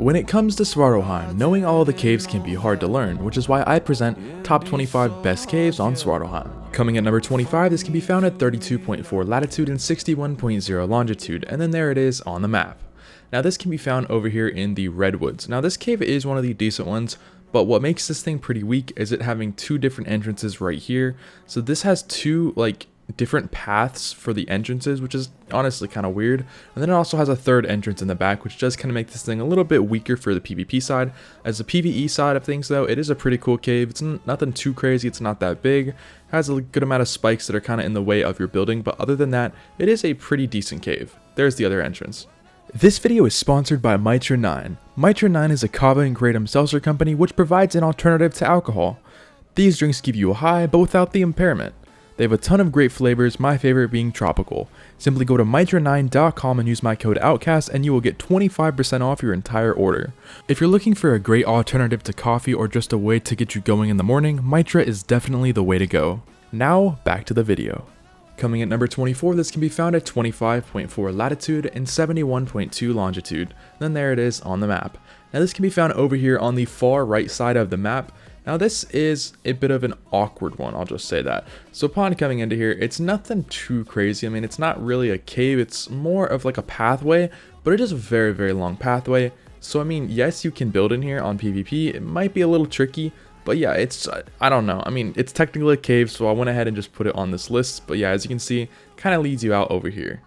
When it comes to Svartalfheim, knowing all the caves can be hard to learn, which is why I present top 25 best caves on Svartalfheim. Coming at number 25, this can be found at 32.4 latitude and 61.0 longitude, and then there it is on the map. Now this can be found over here in the Redwoods. Now this cave is one of the decent ones, but what makes this thing pretty weak is it having two different entrances right here. So this has two different paths for the entrances, which is honestly kind of weird. And then it also has a third entrance in the back, which does kind of make this thing a little bit weaker for the PvP side. As the PvE side of things though, it is a pretty cool cave. It's nothing too crazy, it's not that big. It has a good amount of spikes that are kind of in the way of your building, but other than that, it is a pretty decent cave. There's the other entrance. This video is sponsored by Mitra 9. Mitra 9 is a kava and kratom seltzer company which provides an alternative to alcohol. These drinks give you a high, but without the impairment. They have a ton of great flavors, my favorite being tropical. Simply go to mitra9.com and use my code Outcasts and you will get 25% off your entire order. If you're looking for a great alternative to coffee or just a way to get you going in the morning, Mitra is definitely the way to go. Now, back to the video. Coming at number 24, this can be found at 25.4 latitude and 71.2 longitude. Then there it is on the map. Now this can be found over here on the far right side of the map. Now this is a bit of an awkward one, I'll just say that. So upon coming into here, it's nothing too crazy. I mean, it's not really a cave, it's more of like a pathway, but it is a very, very long pathway. So I mean, yes, you can build in here on PvP. It might be a little tricky, but yeah, it's, I don't know. I mean, it's technically a cave, so I went ahead and just put it on this list. But yeah, as you can see, kind of leads you out over here.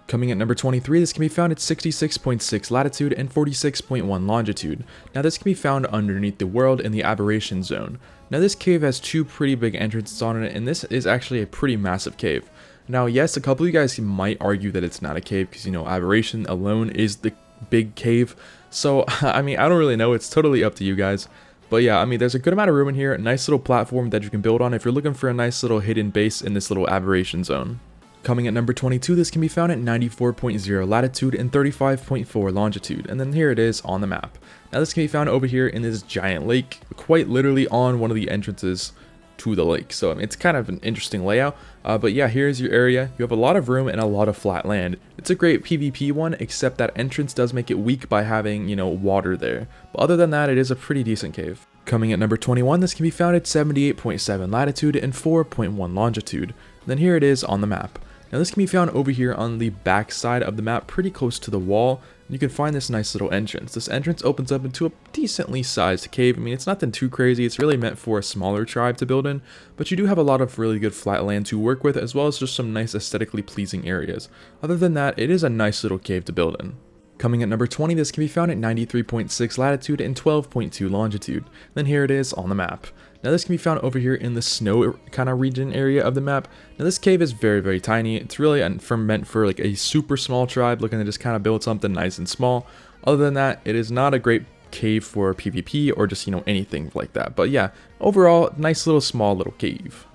Coming at number 23, this can be found at 66.6 latitude and 46.1 longitude. Now this can be found underneath the world in the aberration zone. Now this cave has two pretty big entrances on it, and this is actually a pretty massive cave. Now yes, a couple of you guys might argue that it's not a cave because, you know, aberration alone is the big cave. So I mean, I don't really know, it's totally up to you guys. But yeah, I mean, there's a good amount of room in here, a nice little platform that you can build on if you're looking for a nice little hidden base in this little aberration zone. Coming at number 22, this can be found at 94.0 latitude and 35.4 longitude, and then here it is on the map. Now this can be found over here in this giant lake, quite literally on one of the entrances to the lake. So I mean, it's kind of an interesting layout, but yeah, here's your area. You have a lot of room and a lot of flat land. It's a great PvP one, except that entrance does make it weak by having, you know, water there. But other than that, it is a pretty decent cave. Coming at number 21, this can be found at 78.7 latitude and 4.1 longitude. And then here it is on the map. Now this can be found over here on the back side of the map, pretty close to the wall. You can find this nice little entrance. This entrance opens up into a decently sized cave. I mean, it's nothing too crazy. It's really meant for a smaller tribe to build in, but you do have a lot of really good flat land to work with, as well as just some nice aesthetically pleasing areas. Other than that, it is a nice little cave to build in. Coming at number 20, this can be found at 93.6 latitude and 12.2 longitude. Then here it is on the map. Now this can be found over here in the snow kind of region area of the map. Now this cave is very, very tiny. It's really meant for like a super small tribe looking to just kind of build something nice and small. Other than that, it is not a great cave for PvP or just, you know, anything like that. But yeah, overall, nice little small little cave.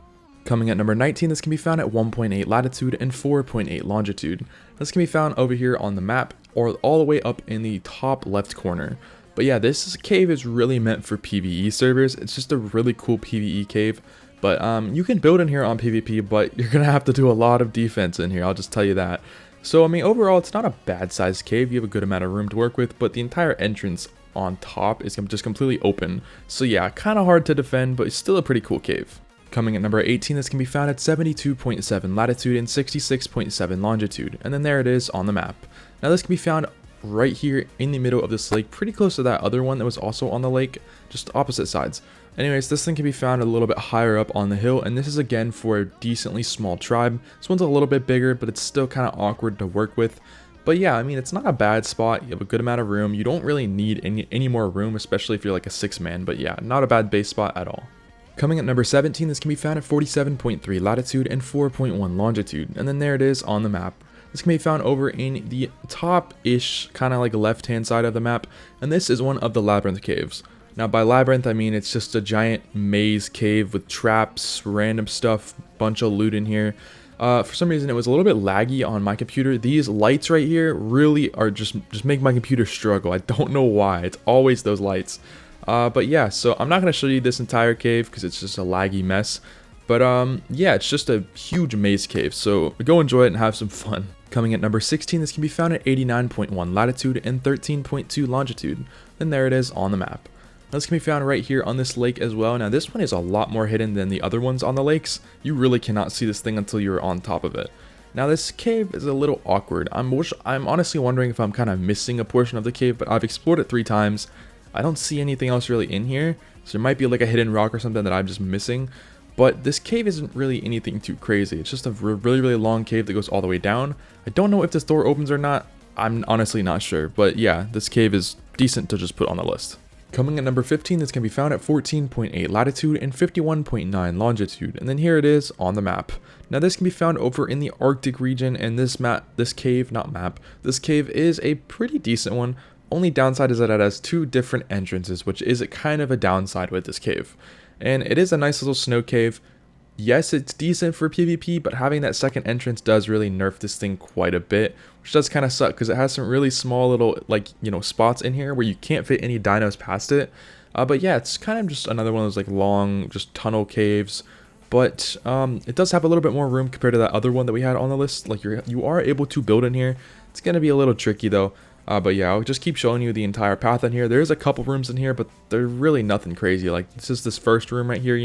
Coming at number 19, this can be found at 1.8 latitude and 4.8 longitude. This can be found over here on the map or all the way up in the top left corner. But yeah, this cave is really meant for PvE servers. It's just a really cool PvE cave. But you can build in here on PvP, but you're going to have to do a lot of defense in here, I'll just tell you that. So I mean, overall, it's not a bad sized cave. You have a good amount of room to work with, but the entire entrance on top is just completely open. So yeah, kind of hard to defend, but it's still a pretty cool cave. Coming at number 18, this can be found at 72.7 latitude and 66.7 longitude. And then there it is on the map. Now this can be found right here in the middle of this lake, pretty close to that other one that was also on the lake, just opposite sides. Anyways, this thing can be found a little bit higher up on the hill, and this is again for a decently small tribe. This one's a little bit bigger, but it's still kind of awkward to work with. But yeah, I mean, it's not a bad spot. You have a good amount of room. You don't really need any more room, especially if you're like a 6-man, but yeah, not a bad base spot at all. Coming at number 17, this can be found at 47.3 latitude and 4.1 longitude, and then there it is on the map. This can be found over in the top-ish, kind of like left-hand side of the map, and this is one of the labyrinth caves. Now by labyrinth, I mean it's just a giant maze cave with traps, random stuff, bunch of loot in here. For some reason it was a little bit laggy on my computer. These lights right here really are just make my computer struggle. I don't know why, it's always those lights. But yeah, so I'm not going to show you this entire cave because it's just a laggy mess. But yeah, it's just a huge maze cave, so go enjoy it and have some fun. Coming at number 16, this can be found at 89.1 latitude and 13.2 longitude. Then there it is on the map. Now this can be found right here on this lake as well. Now this one is a lot more hidden than the other ones on the lakes. You really cannot see this thing until you're on top of it. Now this cave is a little awkward. I'm honestly wondering if I'm kind of missing a portion of the cave, but I've explored it 3 times. I don't see anything else really in here. So there might be like a hidden rock or something that I'm just missing. But this cave isn't really anything too crazy. It's just a really long cave that goes all the way down. I don't know if this door opens or not. I'm honestly not sure. But yeah, this cave is decent to just put on the list. Coming at number 15, this can be found at 14.8 latitude and 51.9 longitude. And then here it is on the map. Now this can be found over in the Arctic region, and this cave is a pretty decent one. Only downside is that it has 2 different entrances, which is kind of a downside with this cave. And it is a nice little snow cave. Yes, it's decent for PvP, but having that second entrance does really nerf this thing quite a bit, which does kind of suck because it has some really small little, like, spots in here where you can't fit any dinos past it. But yeah, it's kind of just another one of those like long, just tunnel caves. But it does have a little bit more room compared to that other one that we had on the list. Like you are able to build in here. It's gonna be a little tricky though. But yeah, I'll just keep showing you the entire path in here. There's a couple rooms in here, but they're really nothing crazy. Like this is this first room right here,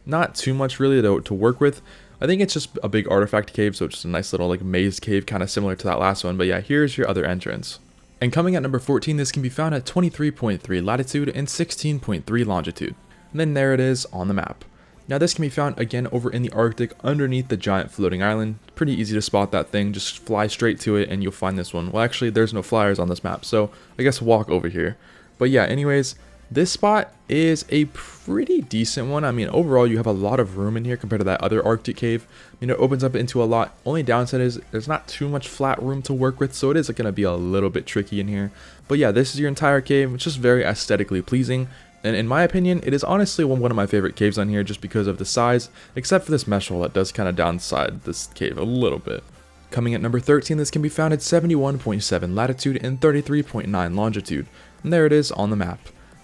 not too much really to work with. I think it's just a big artifact cave, so it's just a nice little like maze cave, kind of similar to that last one. But yeah, here's your other entrance. And coming at number 14, this can be found at 23.3 latitude and 16.3 longitude. And then there it is on the map. Now this can be found again over in the Arctic underneath the giant floating island. Pretty easy to spot that thing, just fly straight to it and you'll find this one. Well, actually there's no flyers on this map, so I guess walk over here. But yeah, anyways, this spot is a pretty decent one. I mean, overall you have a lot of room in here compared to that other Arctic cave. I mean, it opens up into a lot. Only downside is there's not too much flat room to work with, so it is going to be a little bit tricky in here. But yeah, this is your entire cave. It's just very aesthetically pleasing. And in my opinion, it is honestly one of my favorite caves on here just because of the size, except for this mesh hole that does kind of downside this cave a little bit. Coming at number 13, this can be found at 71.7 latitude and 33.9 longitude. And there it is on the map.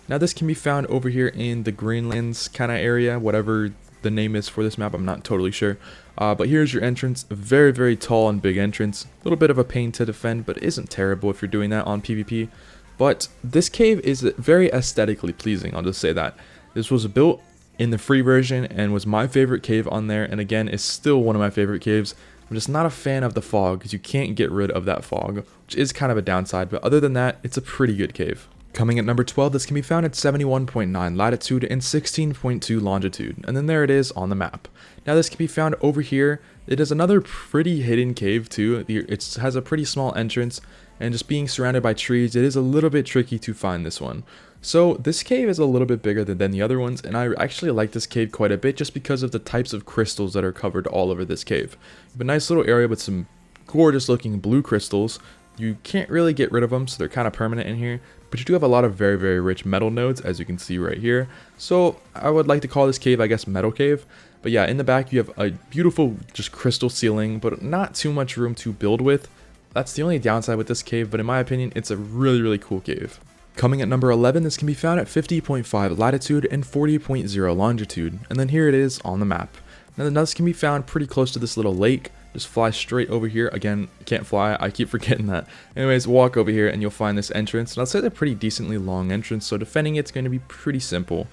Now this can be found over here in the Greenlands kind of area, whatever the name is for this map, I'm not totally sure. But here's your entrance, a very tall and big entrance. A little bit of a pain to defend, but isn't terrible if you're doing that on PvP. But this cave is very aesthetically pleasing, I'll just say that. This was built in the free version and was my favorite cave on there, and again, is still one of my favorite caves. I'm just not a fan of the fog, because you can't get rid of that fog, which is kind of a downside, but other than that, it's a pretty good cave. Coming at number 12, this can be found at 71.9 latitude and 16.2 longitude, and then there it is on the map. Now this can be found over here. It is another pretty hidden cave too. It has a pretty small entrance, and just being surrounded by trees, it is a little bit tricky to find this one. So this cave is a little bit bigger than the other ones, and I actually like this cave quite a bit just because of the types of crystals that are covered all over this cave. You have a nice little area with some gorgeous looking blue crystals. You can't really get rid of them, so they're kind of permanent in here, but you do have a lot of very rich metal nodes, as you can see right here. So I would like to call this cave, I guess, Metal Cave. But yeah, in the back you have a beautiful just crystal ceiling, but not too much room to build with. That's the only downside with this cave, but in my opinion, it's a really cool cave. Coming at number 11, this can be found at 50.5 latitude and 40.0 longitude, and then here it is on the map. Now this can be found pretty close to this little lake. Just fly straight over here. Again, can't fly, I keep forgetting that. Anyways, walk over here and you'll find this entrance, and I'll say it's a pretty decently long entrance, so defending it's going to be pretty simple.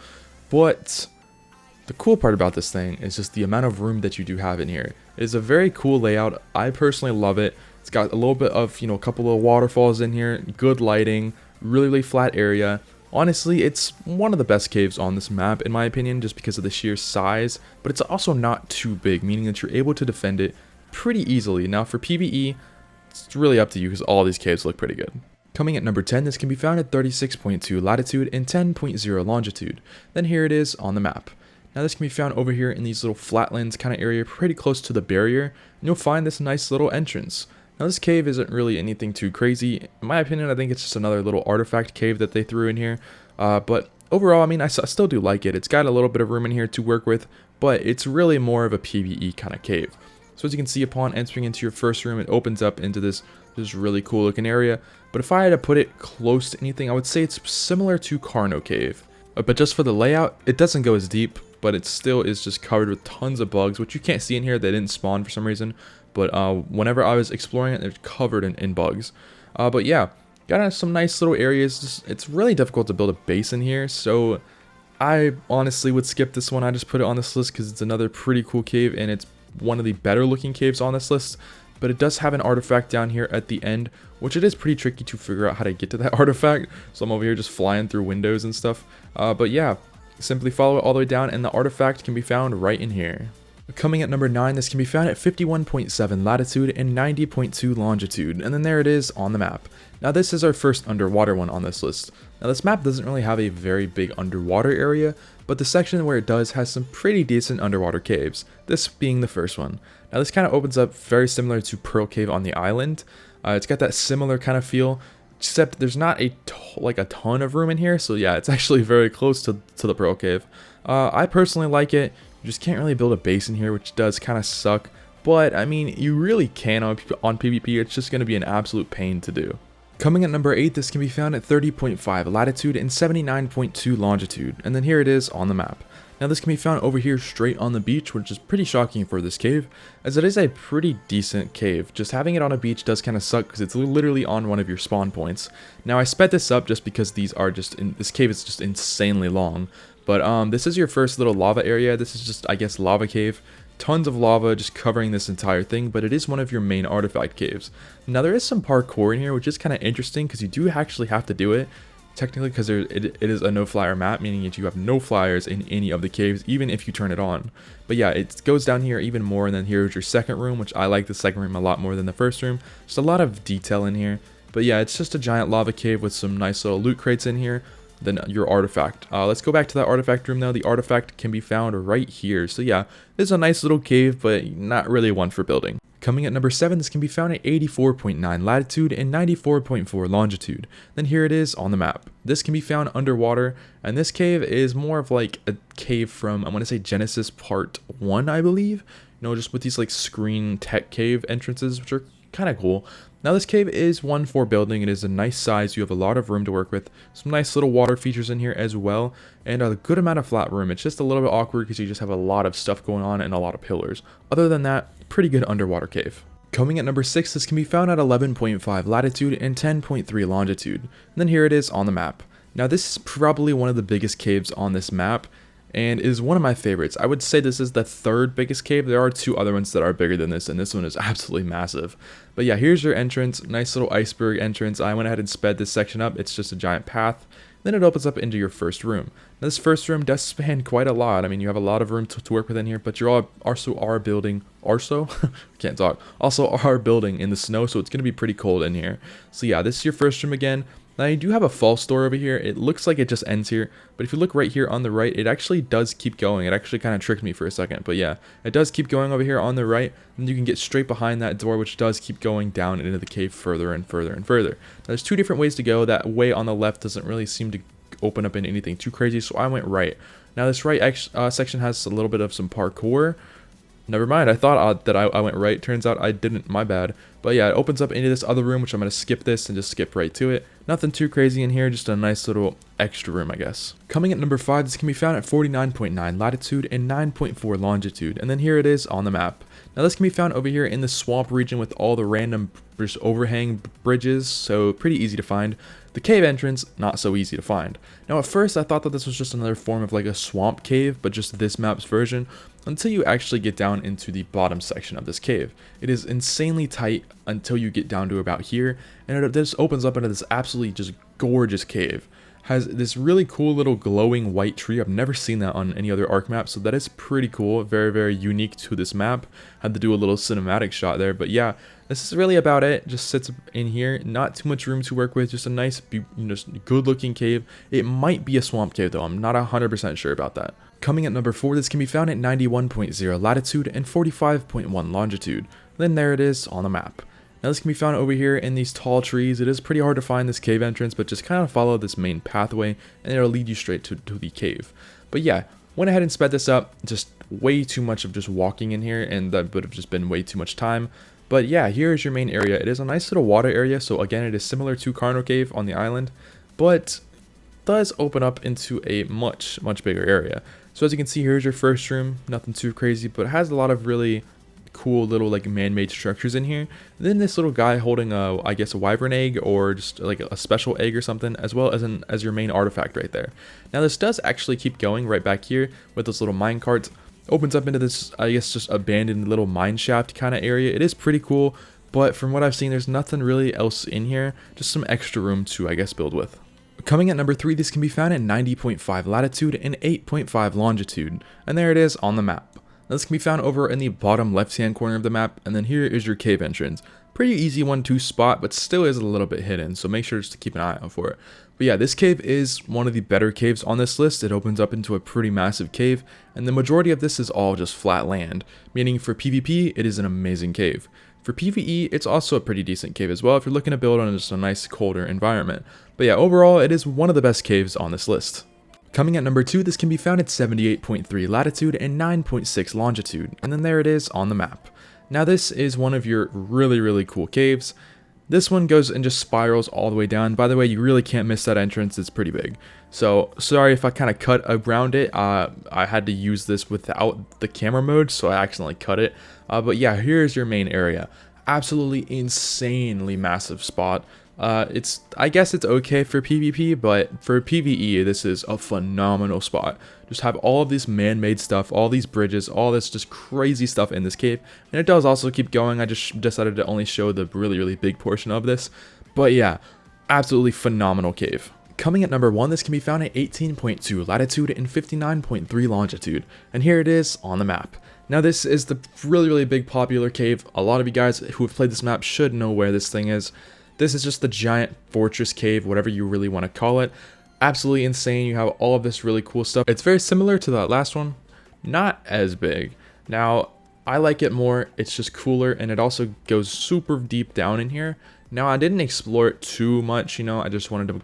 But the cool part about this thing is just the amount of room that you do have in here. It is a very cool layout. I personally love it. It's got a little bit of, a couple of waterfalls in here, good lighting, really flat area. Honestly, it's one of the best caves on this map in my opinion, just because of the sheer size, but it's also not too big, meaning that you're able to defend it pretty easily. Now for PvE, it's really up to you because all these caves look pretty good. Coming at number 10, this can be found at 36.2 latitude and 10.0 longitude. Then here it is on the map. Now this can be found over here in these little flatlands kind of area, pretty close to the barrier, and you'll find this nice little entrance. Now this cave isn't really anything too crazy. In my opinion, I think it's just another little artifact cave that they threw in here. But overall, I mean, I still do like it. It's got a little bit of room in here to work with, but it's really more of a PvE kind of cave. So as you can see, upon entering into your first room, it opens up into this really cool looking area. But if I had to put it close to anything, I would say it's similar to Carno Cave. But just for the layout, it doesn't go as deep, but it still is just covered with tons of bugs, which you can't see in here. They didn't spawn for some reason. but whenever I was exploring it, it's covered in bugs. But yeah, got some nice little areas. It's really difficult to build a base in here, so I honestly would skip this one. I just put it on this list because it's another pretty cool cave, and it's one of the better looking caves on this list. But it does have an artifact down here at the end, which it is pretty tricky to figure out how to get to that artifact. So I'm over here just flying through windows and stuff. But yeah, simply follow it all the way down, and the artifact can be found right in here. Coming at number 9, this can be found at 51.7 latitude and 90.2 longitude, and then there it is on the map. Now this is our first underwater one on this list. Now this map doesn't really have a very big underwater area, but the section where it does has some pretty decent underwater caves, this being the first one. Now this kind of opens up very similar to Pearl Cave on the island. It's got that similar kind of feel, except there's not a ton of room in here, so yeah, it's actually very close to the Pearl Cave. I personally like it. You just can't really build a base in here, which does kind of suck, but I mean, you really can on PvP. It's just going to be an absolute pain to do. Coming at number 8, this can be found at 30.5 latitude and 79.2 longitude, and then here it is on the map. Now this can be found over here straight on the beach, which is pretty shocking for this cave, as it is a pretty decent cave. Just having it on a beach does kind of suck because it's literally on one of your spawn points. Now I sped this up just because this cave is just insanely long, but this is your first little lava area. This is just, I guess, lava cave. Tons of lava just covering this entire thing, but it is one of your main artifact caves. Now there is some parkour in here, which is kind of interesting because you do actually have to do it. Technically, because it is a no-flyer map, meaning that you have no flyers in any of the caves, even if you turn it on. But yeah, it goes down here even more, and then here's your second room, which I like the second room a lot more than the first room. Just a lot of detail in here. But yeah, it's just a giant lava cave with some nice little loot crates in here. Then your artifact. Let's go back to that artifact room now. The artifact can be found right here. So yeah, this is a nice little cave, but not really one for building. Coming at number 7, this can be found at 84.9 latitude and 94.4 longitude. Then here it is on the map. This can be found underwater, and this cave is more of like a cave from, I want to say, Genesis Part 1, I believe. You know, just with these like screen tech cave entrances, which are kind of cool. Now this cave is one for building. It is a nice size. You have a lot of room to work with. Some nice little water features in here as well, and a good amount of flat room. It's just a little bit awkward because you just have a lot of stuff going on and a lot of pillars. Other than that, pretty good underwater cave. Coming at number 6, this can be found at 11.5 latitude and 10.3 longitude. And then here it is on the map. Now this is probably one of the biggest caves on this map, and is one of my favorites. I would say this is the third biggest cave. There are 2 other ones that are bigger than this, and this one is absolutely massive. But yeah, here's your entrance. Nice little iceberg entrance. I went ahead and sped this section up. It's just a giant path. Then it opens up into your first room. Now, this first room does span quite a lot. I mean, you have a lot of room to work with in here, but you also are building in the snow, so it's going to be pretty cold in here. So yeah, this is your first room again. Now you do have a false door over here. It looks like it just ends here, but if you look right here on the right, it actually does keep going. It actually kind of tricked me for a second, but yeah, it does keep going over here on the right, and you can get straight behind that door, which does keep going down into the cave further and further and further. Now, there's 2 different ways to go. That way on the left doesn't really seem to open up into anything too crazy, so I went right. Now this right section has a little bit of some parkour. Never mind, I thought that I went right. Turns out I didn't, my bad. But yeah, it opens up into this other room, which I'm going to skip this and just skip right to it. Nothing too crazy in here, just a nice little extra room, I guess. Coming at number 5, this can be found at 49.9 latitude and 9.4 longitude. And then here it is on the map. Now this can be found over here in the swamp region with all the random overhang bridges, so pretty easy to find. The cave entrance, not so easy to find. Now at first I thought that this was just another form of like a swamp cave, but just this map's version, until you actually get down into the bottom section of this cave. It is insanely tight until you get down to about here, and it just opens up into this absolutely just gorgeous cave. Has this really cool little glowing white tree. I've never seen that on any other ARK map, so that is pretty cool. Very, very unique to this map. Had to do a little cinematic shot there, but yeah, this is really about it. Just sits in here, not too much room to work with, just a nice, good looking cave. It might be a swamp cave though, I'm not 100% sure about that. Coming at number 4, this can be found at 91.0 latitude and 45.1 longitude. Then there it is on the map. Now this can be found over here in these tall trees. It is pretty hard to find this cave entrance, but just kind of follow this main pathway and it'll lead you straight to the cave. But yeah, went ahead and sped this up. Just way too much of just walking in here, and that would have just been way too much time. But yeah, here is your main area. It is a nice little water area, so again, it is similar to Carno Cave on the island, but does open up into a much bigger area. So as you can see, here's your first room. Nothing too crazy, but it has a lot of really cool little like man-made structures in here. And then this little guy holding a, I guess, a wyvern egg or just like a special egg or something, as well as your main artifact right there. Now this does actually keep going right back here with this little mine cart. Opens up into this, I guess, just abandoned little mine shaft kind of area. It is pretty cool, but from what I've seen, there's nothing really else in here. Just some extra room to, I guess, build with. Coming at number 3, this can be found at 90.5 latitude and 8.5 longitude, and there it is on the map. Now, this can be found over in the bottom left-hand corner of the map, and then here is your cave entrance. Pretty easy one to spot, but still is a little bit hidden, so make sure just to keep an eye out for it. But yeah, this cave is one of the better caves on this list. It opens up into a pretty massive cave, and the majority of this is all just flat land, meaning for PvP, it is an amazing cave. For PvE, it's also a pretty decent cave as well if you're looking to build on just a nice colder environment. But yeah, overall, it is one of the best caves on this list. Coming at number 2, this can be found at 78.3 latitude and 9.6 longitude, and then there it is on the map. Now this is one of your really cool caves. This one goes and just spirals all the way down. By the way, you really can't miss that entrance, it's pretty big. So sorry if I kind of cut around it. I had to use this without the camera mode, so I accidentally cut it. But yeah, here's your main area. Absolutely insanely massive spot. I guess it's okay for PvP, but for PvE, this is a phenomenal spot. Just have all of this man-made stuff, all these bridges, all this just crazy stuff in this cave. And it does also keep going. I just decided to only show the really big portion of this. But yeah, absolutely phenomenal cave. Coming at number 1, this can be found at 18.2 latitude and 59.3 longitude. And here it is on the map. Now this is the really big popular cave. A lot of you guys who have played this map should know where this thing is. This is just the giant fortress cave, whatever you really want to call it. Absolutely insane. You have all of this really cool stuff. It's very similar to that last one, not as big. Now, I like it more. It's just cooler, and it also goes super deep down in here. Now, I didn't explore it too much, you know, I just wanted to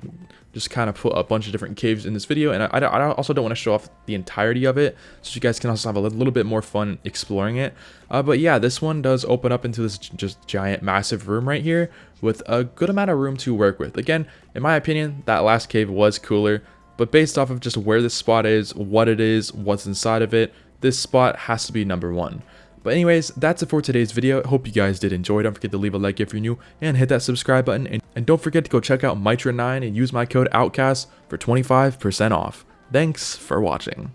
just kind of put a bunch of different caves in this video, and I also don't want to show off the entirety of it, so you guys can also have a little bit more fun exploring it. But yeah, this one does open up into this just giant massive room right here with a good amount of room to work with. Again, in my opinion, that last cave was cooler, but based off of just where this spot is, what it is, what's inside of it, this spot has to be number 1. But anyways, that's it for today's video. I hope you guys did enjoy. Don't forget to leave a like if you're new and hit that subscribe button. And don't forget to go check out Mitra9 and use my code Outcasts for 25% off. Thanks for watching.